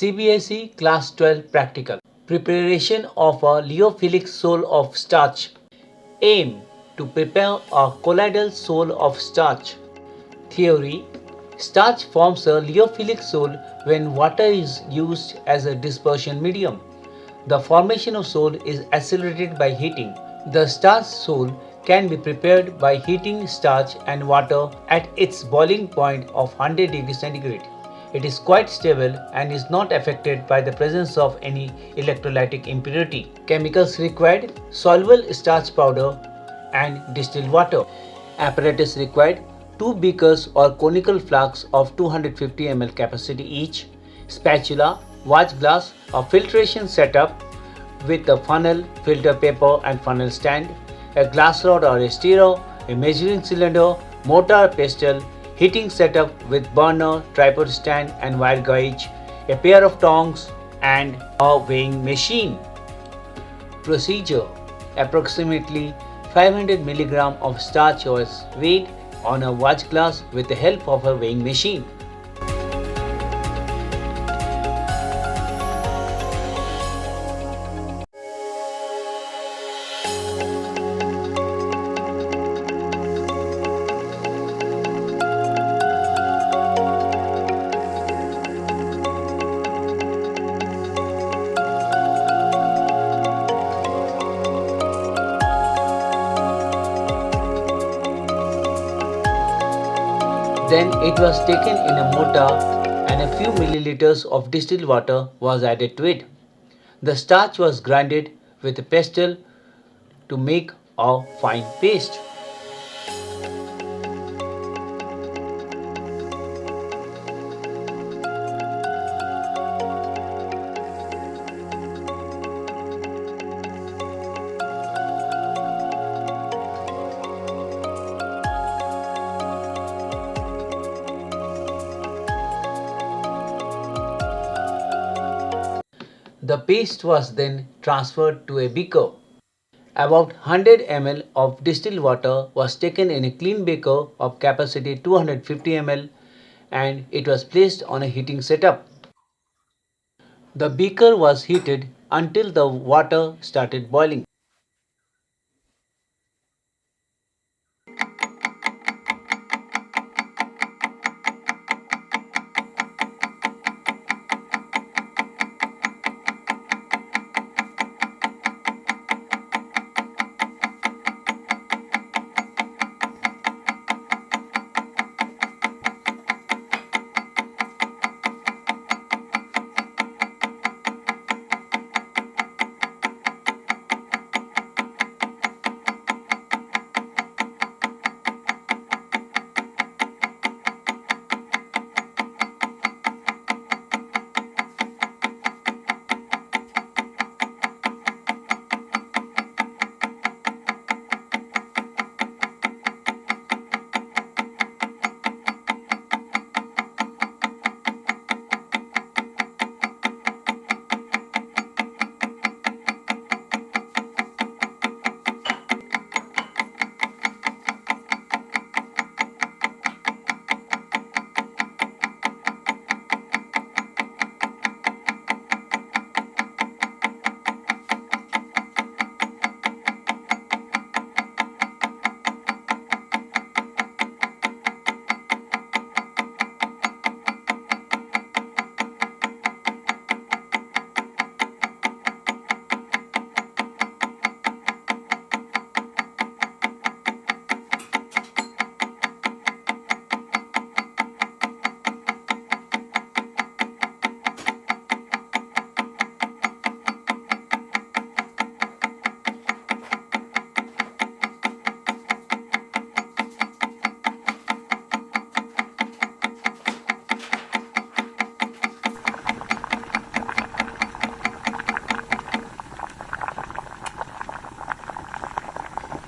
CBSE Class 12 Practical. Preparation of a lyophilic sole of starch. Aim to prepare a colloidal sole of starch. Theory: starch forms a lyophilic sole when water is used as a dispersion medium. The formation of sole is accelerated by heating. The starch sole can be prepared by heating starch and water at its boiling point of 100 degrees centigrade. It is quite stable and is not affected by the presence of any electrolytic impurity. Chemicals required: soluble starch powder and distilled water. Apparatus required: 2 beakers or conical flasks of 250 ml capacity each, spatula, watch glass, a filtration setup with a funnel, filter paper and funnel stand, a glass rod or a stirrer, a measuring cylinder, mortar pestle, heating setup with burner, tripod stand and wire gauge, a pair of tongs and a weighing machine. Procedure: approximately 500 mg of starch was weighed on a watch glass with the help of a weighing machine. Then it was taken in a mortar and a few milliliters of distilled water was added to it. The starch was grinded with a pestle to make a fine paste. The paste was then transferred to a beaker. About 100 ml of distilled water was taken in a clean beaker of capacity 250 ml and it was placed on a heating setup. The beaker was heated until the water started boiling.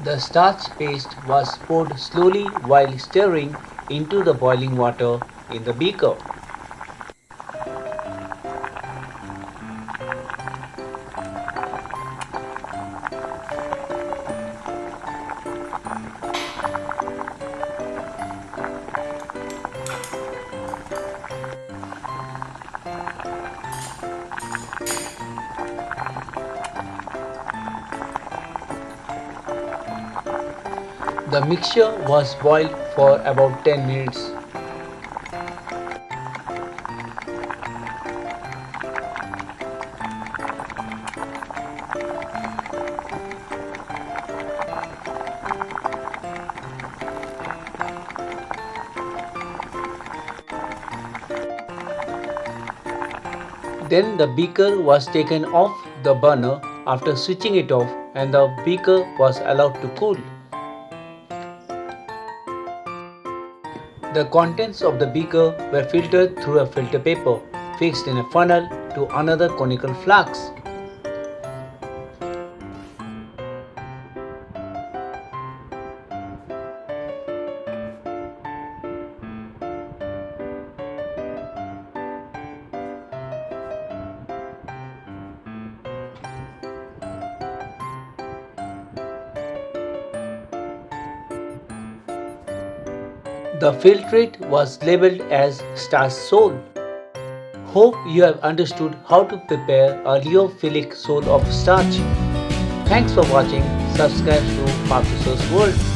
The starch paste was poured slowly while stirring into the boiling water in the beaker. The mixture was boiled for about 10 minutes. Then the beaker was taken off the burner after switching it off, and the beaker was allowed to cool. The contents of the beaker were filtered through a filter paper fixed in a funnel to another conical flask. The filtrate was labeled as Starch Sole. Hope you have understood how to prepare a lyophilic sole of starch. Thanks for watching. Subscribe to Path to Source World.